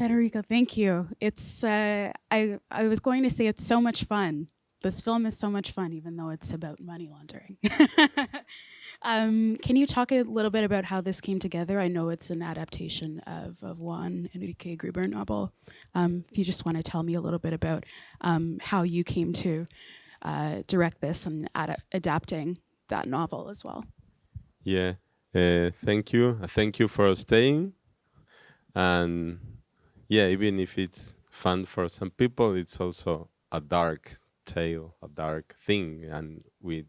Federico, thank you. It's I was going to say it's so much fun. This film is so much fun, even though it's about money laundering. Can you talk a little bit about how this came together? I know it's an adaptation of Juan Enrique Gruber novel. If you just want to tell me a little bit about how you came to direct this and adapting that novel as well. Yeah, thank you. Thank you for staying. And yeah, even if it's fun for some people, it's also a dark tale, a dark thing, and we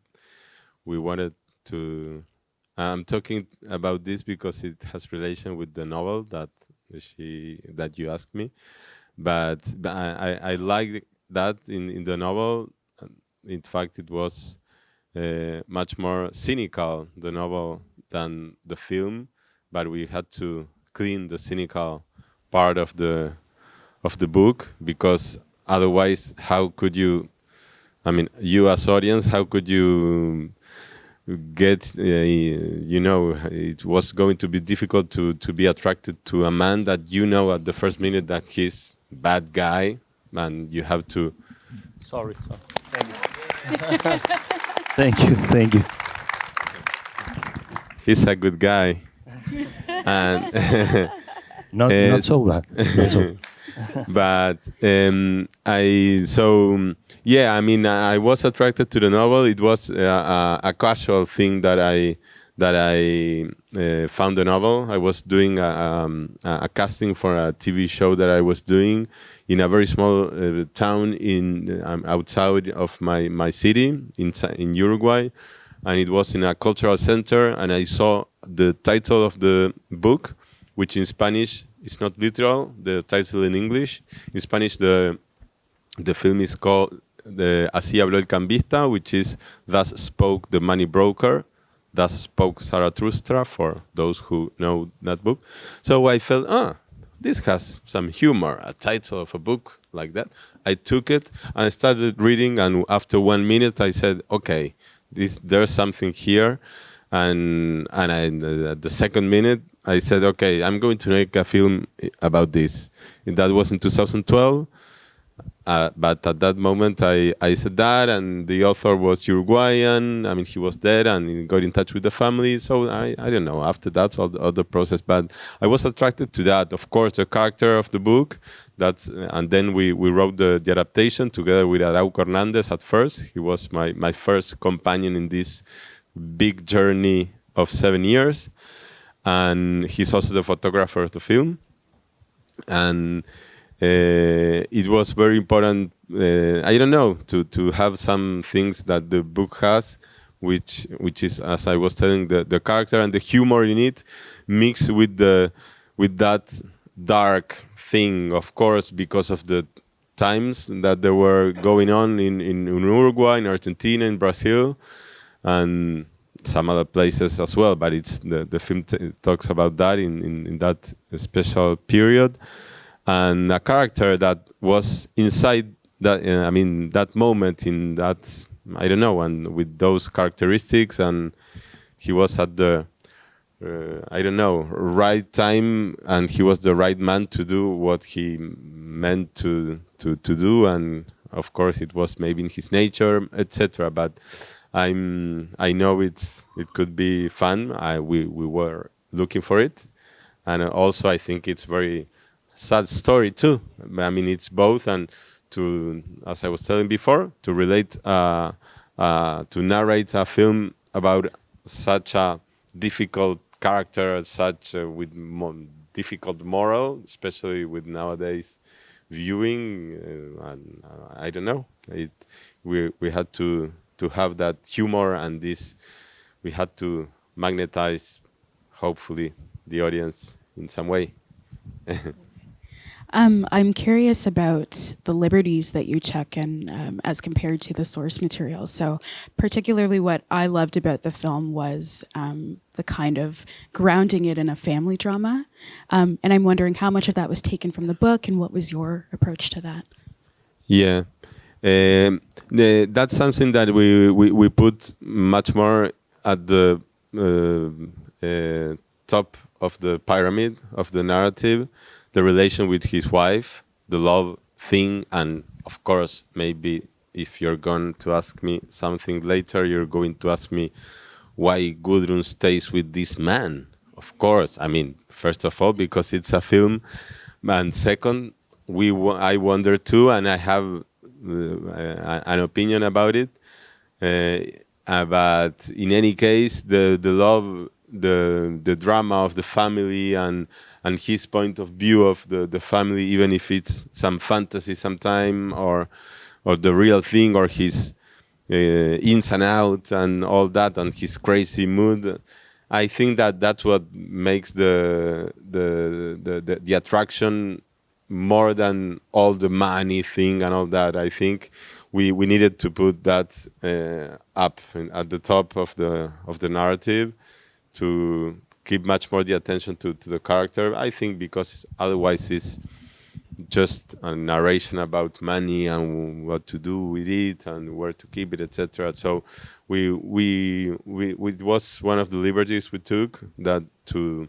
wanted to. I'm talking about this because it has relation with the novel that you asked me, but I like that in the novel. In fact, it was much more cynical, the novel, than the film, but we had to clean the cynical part of the book, because otherwise, how could you? I mean, you as audience, how could you get? It was going to be difficult to be attracted to a man that you know at the first minute that he's bad guy, and you have to. Sorry. Thank you. Thank you. He's a good guy, and. Not so bad. Not so. But I was attracted to the novel. It was a casual thing that I found the novel. I was doing a casting for a TV show that I was doing in a very small town outside of my city in Uruguay, and it was in a cultural center. And I saw the title of the book, which in Spanish is not literal, the title in English. In Spanish, the film is called Así habló el cambista, which is Thus Spoke the Money Broker, Thus Spoke Zarathustra, for those who know that book. So I felt, this has some humor, a title of a book like that. I took it and I started reading, and after 1 minute I said, okay, there's something here. And at the second minute, I said, okay, I'm going to make a film about this. And that was in 2012. But at that moment, I said that, and the author was Uruguayan. I mean, he was dead, and he got in touch with the family. So I don't know. After that's all the process. But I was attracted to that. Of course, the character of the book. And then we wrote the adaptation together with Arauco Hernandez at first. He was my first companion in this big journey of 7 years, and he's also the photographer of the film. And it was very important, I don't know, to have some things that the book has, which is, as I was telling, the character and the humor in it, mixed with that dark thing, of course, because of the times that there were going on in Uruguay, in Argentina, in Brazil, and some other places as well. But it's the film talks about that in that special period, and a character that was inside that. That moment, in that, I don't know, and with those characteristics, and he was at the right time, and he was the right man to do what he meant to do, and of course it was maybe in his nature, etc. But I know it could be fun. We were looking for it, and also I think it's very sad story too. I mean, it's both, and as I was telling before, to relate, to narrate a film about such a difficult character, with difficult moral, especially with nowadays viewing, and I don't know. We had to have that humor, and this we had to magnetize, hopefully, the audience in some way. I'm curious about the liberties that you took, and as compared to the source material. So particularly what I loved about the film was the kind of grounding it in a family drama. And I'm wondering how much of that was taken from the book, and what was your approach to that? Yeah. That's something that we put much more at the top of the pyramid of the narrative, the relation with his wife, the love thing, and of course, maybe if you're going to ask me something later, you're going to ask me why Gudrun stays with this man. Of course, I mean, first of all, because it's a film, and second, I wonder too, and I have an opinion about it. But in any case, the love, the drama of the family, and his point of view of the family, even if it's some fantasy sometime, or the real thing, or his ins and outs and all that, and his crazy mood. I think that that's what makes the attraction more than all the money thing and all that. I think we needed to put that up at the top of the narrative to keep much more the attention to the character. I think because otherwise it's just a narration about money and what to do with it and where to keep it, etc. So it was one of the liberties we took, that to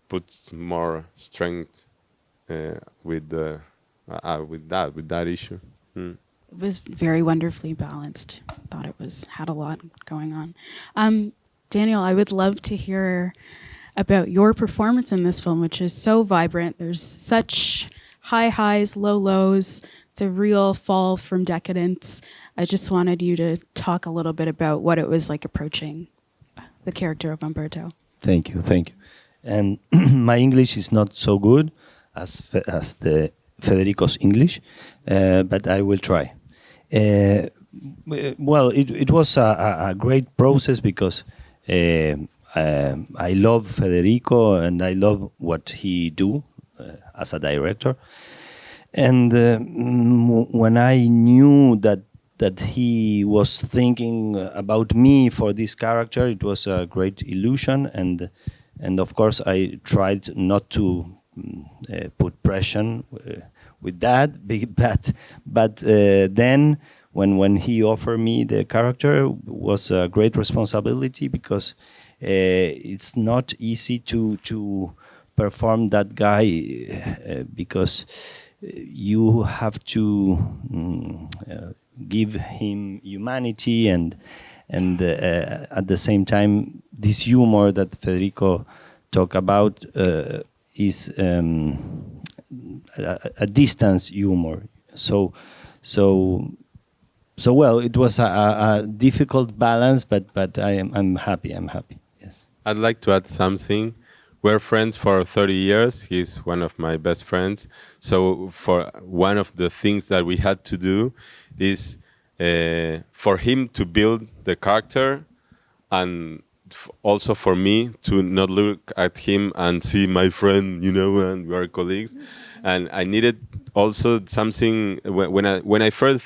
put more strength with that issue. It was very wonderfully balanced. Thought it had a lot going on. Daniel, I would love to hear about your performance in this film, which is so vibrant. There's such high highs, low lows. It's a real fall from decadence. I just wanted you to talk a little bit about what it was like approaching the character of Humberto. Thank you. And my English is not so good as the Federico's English, but I will try. Well, it was a great process because I love Federico and I love what he do as a director. And when I knew that he was thinking about me for this character, it was a great illusion. And of course, I tried not to put pressure with that. But then when he offered me the character, was a great responsibility because it's not easy to perform that guy because you have to give him humanity and at the same time this humor that Federico talked about is a distance humor. So well, it was a difficult balance, but I'm happy. Yes. I'd like to add something. We're friends for 30 years. He's one of my best friends. So for one of the things that we had to do is for him to build the character, and also for me to not look at him and see my friend, and we are colleagues. And I needed also something when I first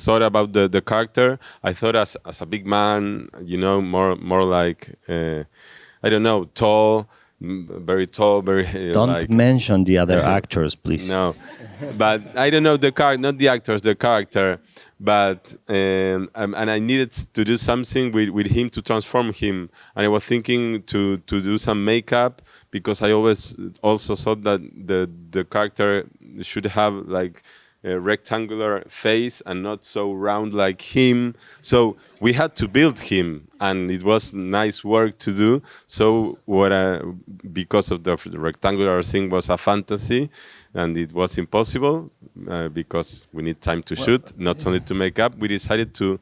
thought about the character. I thought as a big man, more like I don't know, tall, very tall, very. Don't mention the other actors, please. No, but I don't know not the actors, the character. But and I needed to do something with him to transform him. And I was thinking to do some makeup because I always also thought that the character should have like a rectangular face and not so round like him. So we had to build him, and it was nice work to do. So because of the rectangular thing was a fantasy, and it was impossible because we need time to shoot, not only to make up. We decided to.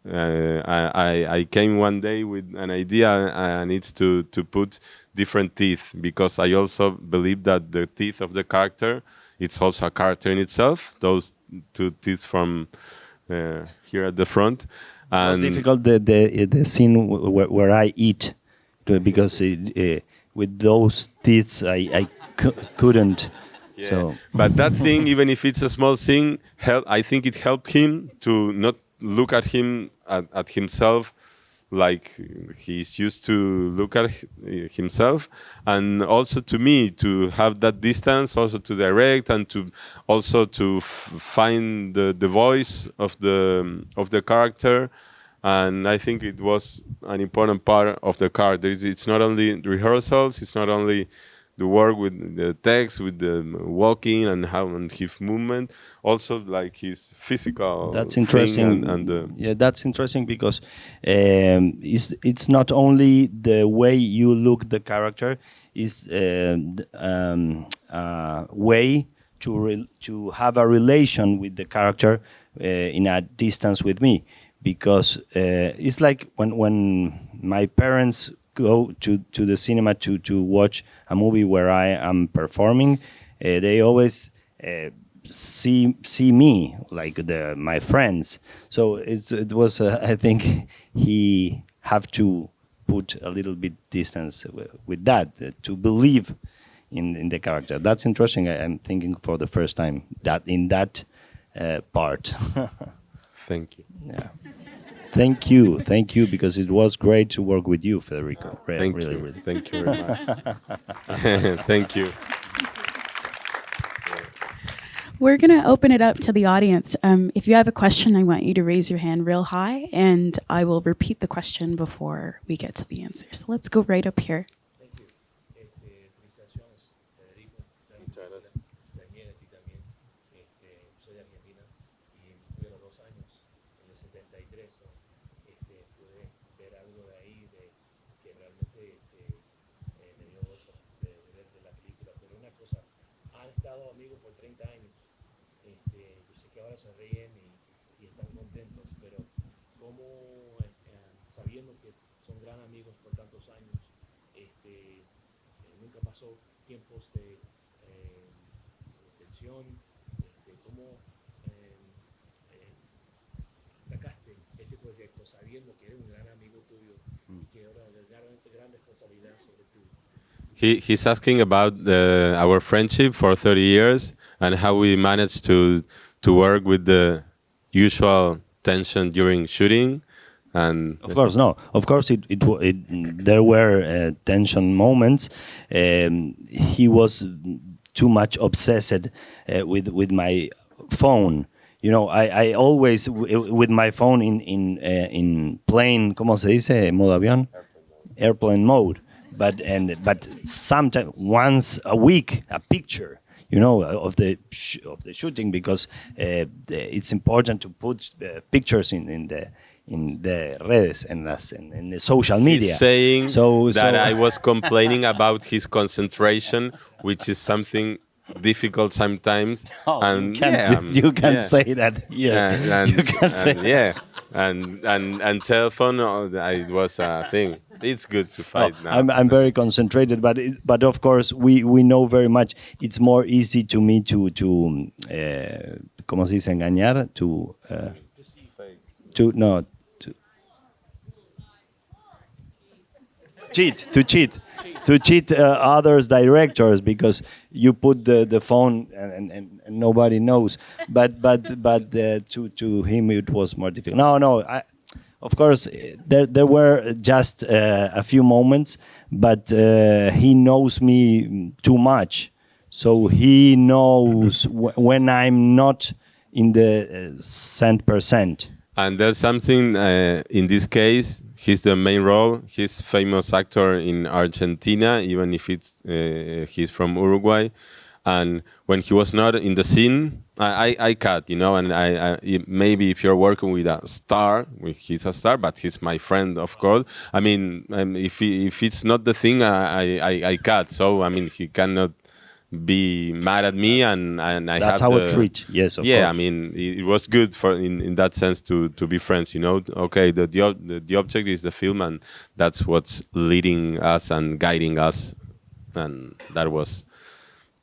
I came one day with an idea, and it's to put different teeth, because I also believe that the teeth of the character, it's also a character in itself. Those two teeth from here at the front. And it was difficult the scene where I eat, because with those teeth I couldn't. Yeah. So. But that thing, even if it's a small thing, I think it helped him to not look at himself like he's used to look at himself, and also to me to have that distance, also to direct, and to also to find the voice of the character. And I think it was an important part of the character. It's not only rehearsals, it's not only the work with the text, with the walking and how and his movement, also like his physical. That's thing interesting. and the Yeah, that's interesting because it's not only the way you look the character, is way to have a relation with the character in a distance with me, because it's like when my parents go to the cinema to watch a movie where I am performing, they always see me like my friends. So it was I think he have to put a little bit distance with that to believe in the character. That's interesting. I'm thinking for the first time that in that part. thank you. Yeah. Thank you, because it was great to work with you, Federico. Thank really, you. really. Thank you very much. Thank you. We're going to open it up to the audience. If you have a question, I want you to raise your hand real high, and I will repeat the question before we get to the answer. So let's go right up here. Thank you. Felicitaciones, Federico. Muchas gracias. Daniel, a ti también. Soy de Argentina y fui a los 2 años, en el 73. Pude ver algo de ahí que realmente me dio gozo de ver de la película. Pero una cosa, han estado amigos por 30 años. Yo sé que ahora se ríen y están contentos, pero ¿cómo, sabiendo que son gran amigos por tantos años, nunca pasó tiempos de tensión? ¿Cómo atacaste este proyecto sabiendo que eres un gran amigo tuyo y que ahora hay gran responsabilidad sobre ti? He's asking about our friendship for 30 years and how we managed to work with the usual tension during shooting. And Of course, no. Of course, there were tension moments. He was too much obsessed with my phone. You know, I always with my phone in plane. ¿Cómo se dice? Modo avión. Airplane mode. But sometimes once a week a picture, you know, of the shooting, because it's important to put pictures in the redes, in the social media. he's saying so I was complaining about his concentration, which is something difficult sometimes. Oh, and you can say that here. Yeah, You can say and yeah, and telephone. It was a thing. It's good to fight now. I'm very concentrated, but of course we know very much. It's more easy to me to ¿cómo se dice engañar? To cheat others directors, because you put the phone and nobody knows. But to him it was more difficult. No. Of course, there were just a few moments, but he knows me too much, so he knows when I'm not in the 100%. And there's something in this case. He's the main role. He's a famous actor in Argentina, even if he's from Uruguay. And when he was not in the scene, I cut, you know. And maybe if you're working with a star, he's a star, but he's my friend, of course. I mean, if it's not the thing, I cut. So I mean, he cannot be mad at me, and I that's have our treat. Yes, of course. I mean, it was good for in that sense to be friends, you know. Okay, the object is the film, and that's what's leading us and guiding us, and that was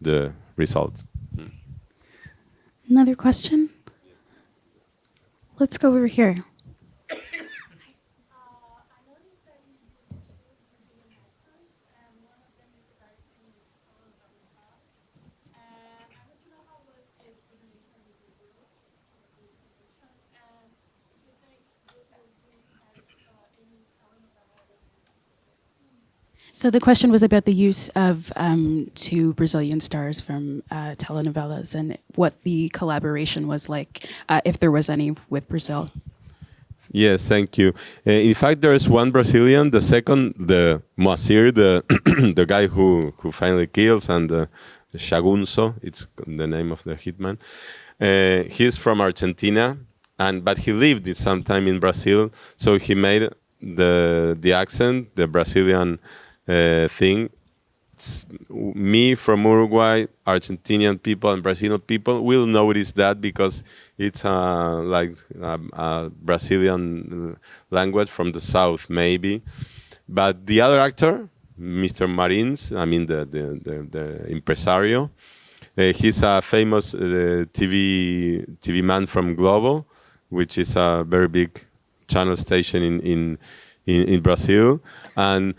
the result. Another question? Let's go over here. I noticed that you used 2 Brazilian actors, and one of them is the director in this Apostate. And I want to know how was his relation with Brazil for this production, and if you think this will bring as any telenovela elements. So the question was about the use of 2 Brazilian stars from telenovelas and what the collaboration was like, if there was any, with Brazil. Yes, thank you. In fact, there is one Brazilian, the second, the Moacir, the the guy who finally kills, and the Shagunso, it's the name of the hitman. He's from Argentina, and but he lived some time in Brazil, so he made the accent, the Brazilian thing. Me from Uruguay, Argentinian people and Brazilian people will notice that because it's like a Brazilian language from the south, maybe. But the other actor, Mr. Marins, I mean the impresario, he's a famous TV man from Globo, which is a very big channel station in Brazil, and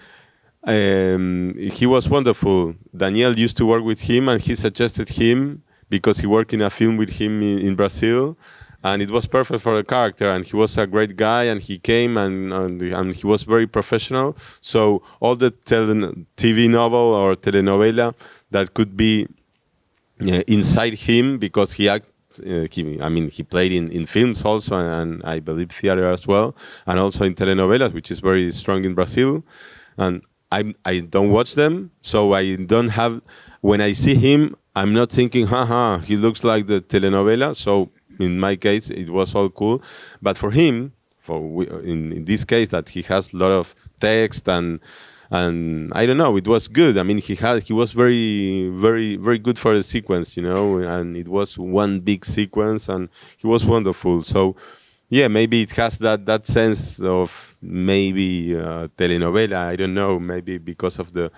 he was wonderful. Daniel used to work with him, and he suggested him because he worked in a film with him in Brazil, and it was perfect for the character. And he was a great guy, and he came, and he was very professional. So all the TV novel or telenovela that could be inside him, because he act. He played in films also, and I believe theater as well, and also in telenovelas, which is very strong in Brazil. And I don't watch them, so I don't have. When I see him, I'm not thinking, haha, he looks like the telenovela. So in my case, it was all cool. But for him, in this case, that he has a lot of text and I don't know, it was good. I mean, he was very very very good for the sequence, and it was one big sequence, and he was wonderful. So yeah, maybe it has that sense of maybe telenovela. I don't know, maybe because of the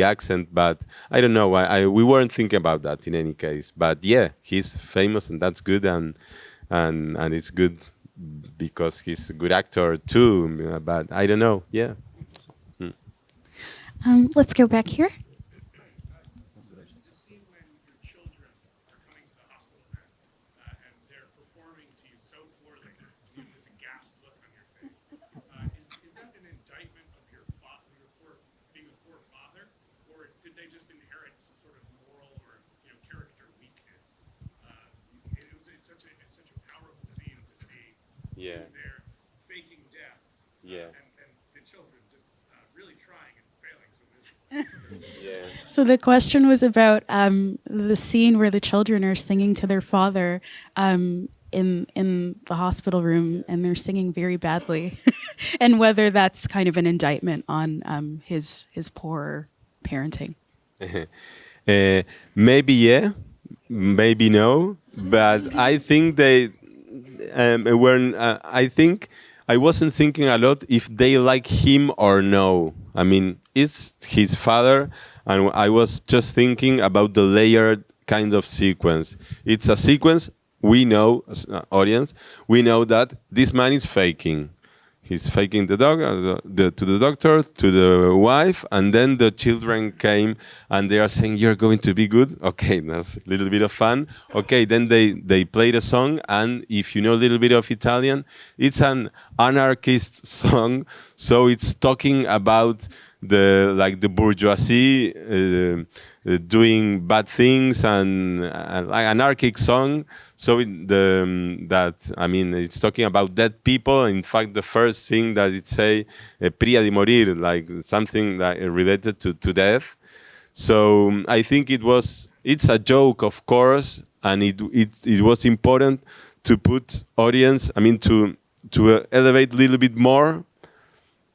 accent, but I don't know. We weren't thinking about that in any case. But yeah, he's famous, and that's good, and it's good because he's a good actor too. But I don't know. Yeah. Let's go back here. There's the scene when your children are coming to the hospital bed and they're performing to you so poorly, there's a ghast look on your face. Is that an indictment of your being a poor father, or did they just inherit some sort of moral or character weakness? It's such a powerful scene to see. Yeah. They're faking death. Yeah. And the children just really trying and failing so miserably. Yeah. So the question was about the scene where the children are singing to their father in the hospital room, and they're singing very badly, and whether that's kind of an indictment on his poor parenting. Maybe yeah, maybe no, but I think they when I think I wasn't thinking a lot if they like him or no. I mean, it's his father, and I was just thinking about the layered kind of sequence. It's a sequence we know, as an audience, we know that this man is faking. He's faking the dog to the doctor, to the wife, and then the children came and they are saying, "You're going to be good." Okay, that's a little bit of fun. Okay, then they played a song, and if you know a little bit of Italian, it's an anarchist song, so it's talking about the bourgeoisie doing bad things, and like anarchic song. So it's talking about dead people. In fact, the first thing that it say, "Pria di morir," like something that related to death. So I think it's a joke, of course, and it was important to put audience. I mean, to elevate a little bit more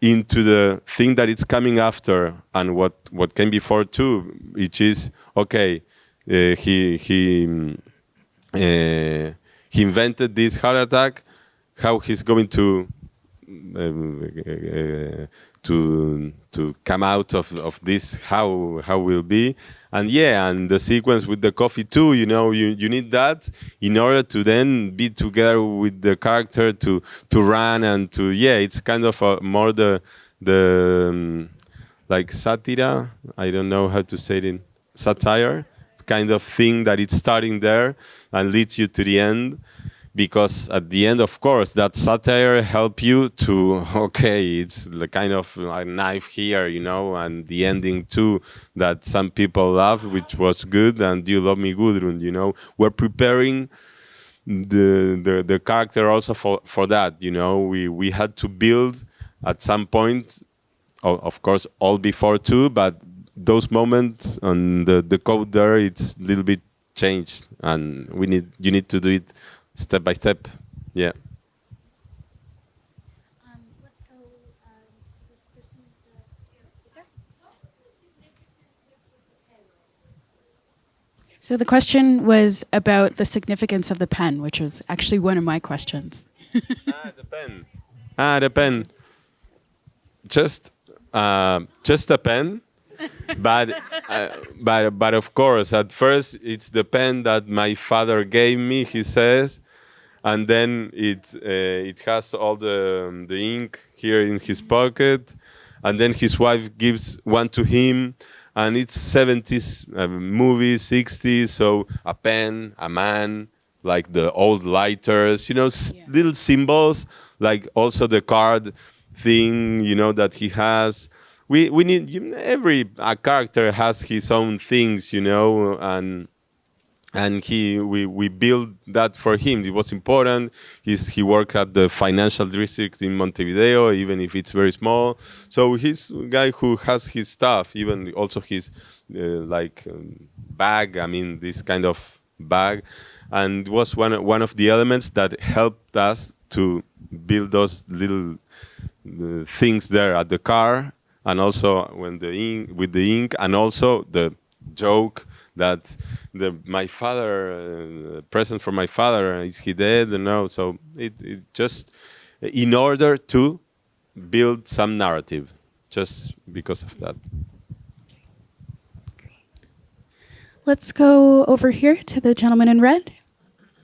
into the thing that it's coming after, and what came before too, which is okay. He invented this heart attack. How he's going to come out of this? How will be? And yeah, and the sequence with the coffee too. You need that in order to then be together with the character to run and to It's kind of more the like satire. I don't know how to say it in satire kind of thing that it's starting there and leads you to the end, because at the end, of course, that satire help you to it's the kind of a knife here, and the ending too that some people love, which was good, and You Love Me, Gudrun. We're preparing the character also for that. You know, we had to build at some point, of course, all before too, but those moments on the code there, it's a little bit changed, and you need to do it step by step. Yeah. Let's go to this person there. So the question was about the significance of the pen, which was actually one of my questions. The pen. The pen. Just a pen, but of course, at first it's the pen that my father gave me. He says, and then it has all the ink here in his pocket, and then his wife gives one to him, and it's 70s movie, 60s, so a pen, a man, like the old lighters, you know, little symbols, like also the card thing, you know, that he has. We need, every character has his own things, you know, and we built that for him. It was important. He worked at the financial district in Montevideo, even if it's very small. So he's a guy who has his stuff, even also his bag. I mean, this kind of bag, and it was one of the elements that helped us to build those little things there at the car, and also when with the ink, and also the joke that my father present for my father, is he dead? No, so it just in order to build some narrative, just because of that. Let's go over here to the gentleman in red.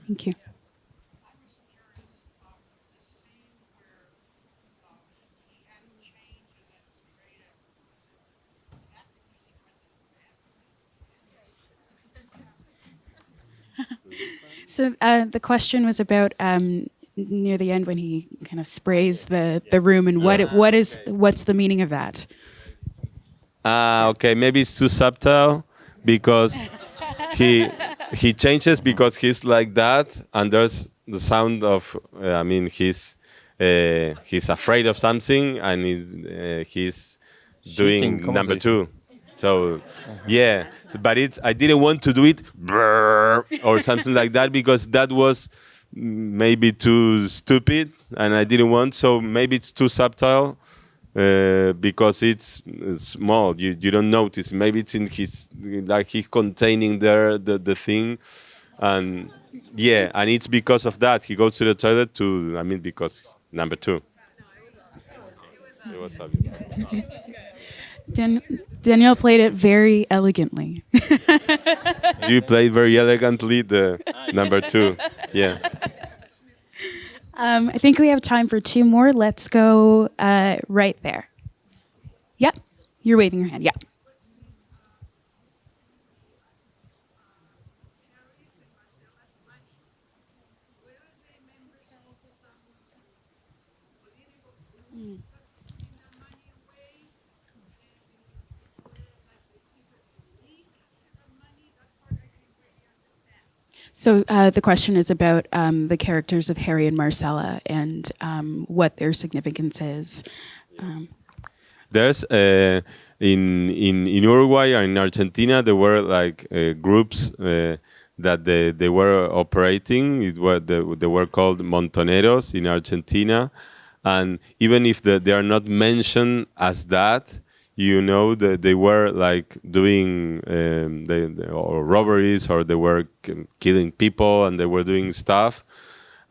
Thank you. So the question was about near the end when he kind of sprays the room, and what's the meaning of that? Okay, maybe it's too subtle because he changes because he's like that, and there's the sound of he's afraid of something, and he's doing Shooting, number two. So yeah, but I didn't want to do it or something like that because that was maybe too stupid, and I didn't want. So maybe it's too subtle because it's small. You don't notice. Maybe it's in his, like he's containing there the thing, and yeah, and it's because of that he goes to the toilet because number two. It was obvious. Daniel played it very elegantly. You played very elegantly the number two. Yeah. I think we have time for two more. Let's go right there. Yep, you're waving your hand. Yeah. So the question is about the characters of Harry and Marcella and what their significance is. There's in Uruguay and in Argentina there were like groups that they were operating. They were called montoneros in Argentina, and even if they are not mentioned as that, you know, they were like doing or robberies, or they were killing people, and they were doing stuff,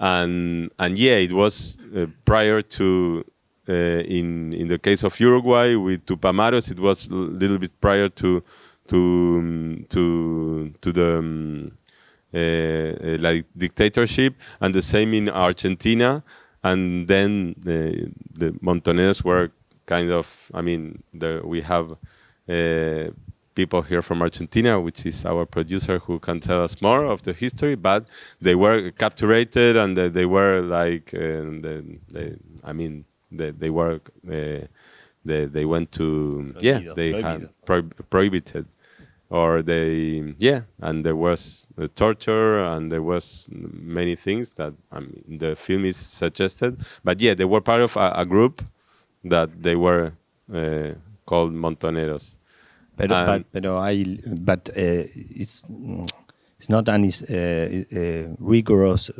and yeah, it was prior to. In the case of Uruguay with Tupamaros, it was a little bit prior to the like dictatorship, and the same in Argentina. And then the Montoneros were kind of, we have people here from Argentina, which is our producer, who can tell us more of the history. But they were captured, and they were like, they were they went to Prohibido. they had prohibited or they, and there was torture, and there was many things that the film is suggested. But yeah, they were part of a group that they were called Montoneros. But it's not an rigorous.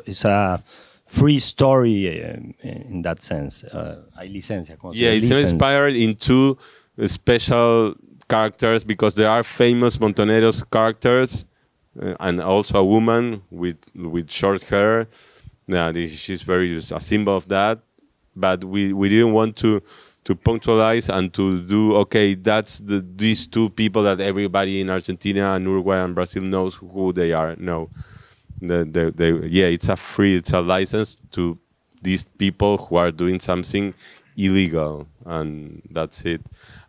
It's a free story in that sense. Hay licencia. Yeah, it's inspired into special characters because there are famous Montoneros characters, and also a woman with short hair. Yeah, she's very a symbol of that. But we didn't want to punctualize and to do, okay, that's these two people that everybody in Argentina and Uruguay and Brazil knows who they are. No, it's a license to these people who are doing something illegal, and that's it.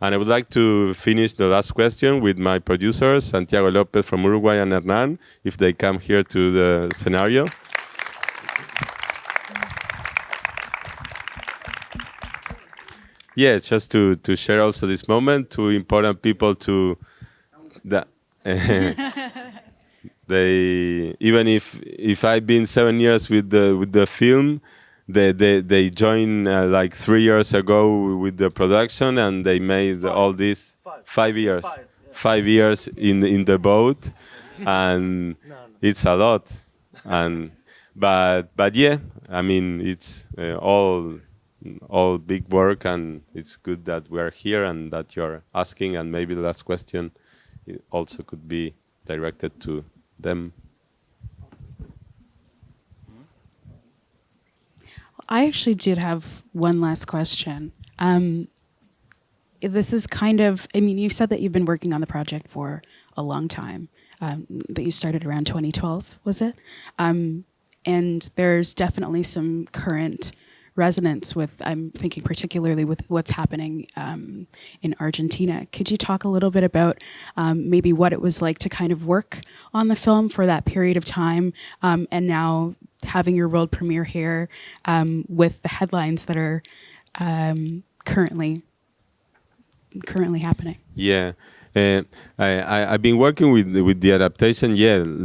And I would like to finish the last question with my producers, Santiago Lopez from Uruguay and Hernan, if they come here to the scenario. Yeah, just to share also this moment to important people to that they, even if I've been 7 years with the film, they joined like 3 years ago with the production, and they made all this 5 years, 5 years in the boat, and it's a lot, and but yeah, I mean it's all big work, and it's good that we're here and that you're asking, and maybe the last question also could be directed to them. I actually did have one last question. This is kind of, I mean, you said that you've been working on the project for a long time, that you started around 2012, was it? And there's definitely some current resonance with, I'm thinking particularly with what's happening in Argentina. Could you talk a little bit about maybe what it was like to kind of work on the film for that period of time, and now having your world premiere here with the headlines that are currently happening? Yeah, I've been working with the adaptation,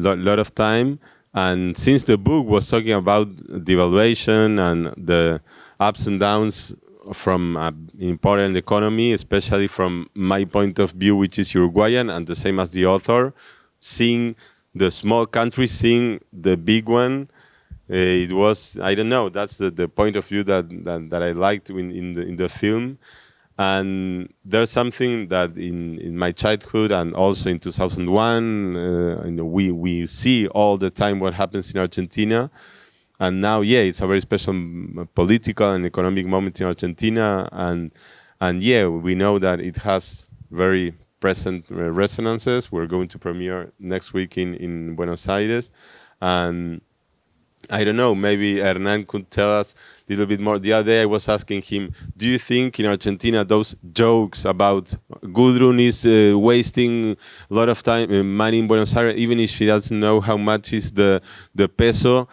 lot of time. And since the book was talking about devaluation and the ups and downs from an important economy, especially from my point of view, which is Uruguayan, and the same as the author, seeing the small country, seeing the big one, it was, I don't know, that's the point of view that I liked in the film. And there's something that in my childhood and also in 2001, we see all the time what happens in Argentina. And now, it's a very special political and economic moment in Argentina. And we know that it has very present resonances. We're going to premiere next week in Buenos Aires. And I don't know, maybe Hernan could tell us a little bit more. The other day I was asking him, do you think in Argentina those jokes about Gudrun is wasting a lot of time, money in Buenos Aires, even if she doesn't know how much is the peso,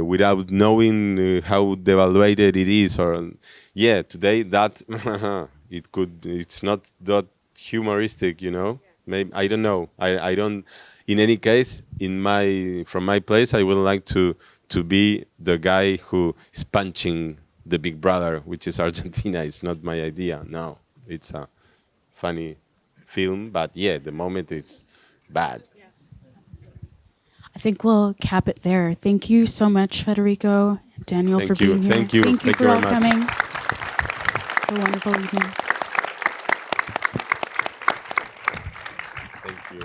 without knowing how devaluated it is? Or today that it's not that humoristic, Maybe, I don't know. I don't. In any case, from my place, I would like to be the guy who is punching the big brother, which is Argentina. It's not my idea. No, it's a funny film, but the moment it's bad. I think we'll cap it there. Thank you so much, Federico, Daniel, for being here. Thank you. Thank you for all very much. coming. Have a wonderful evening. Thank you.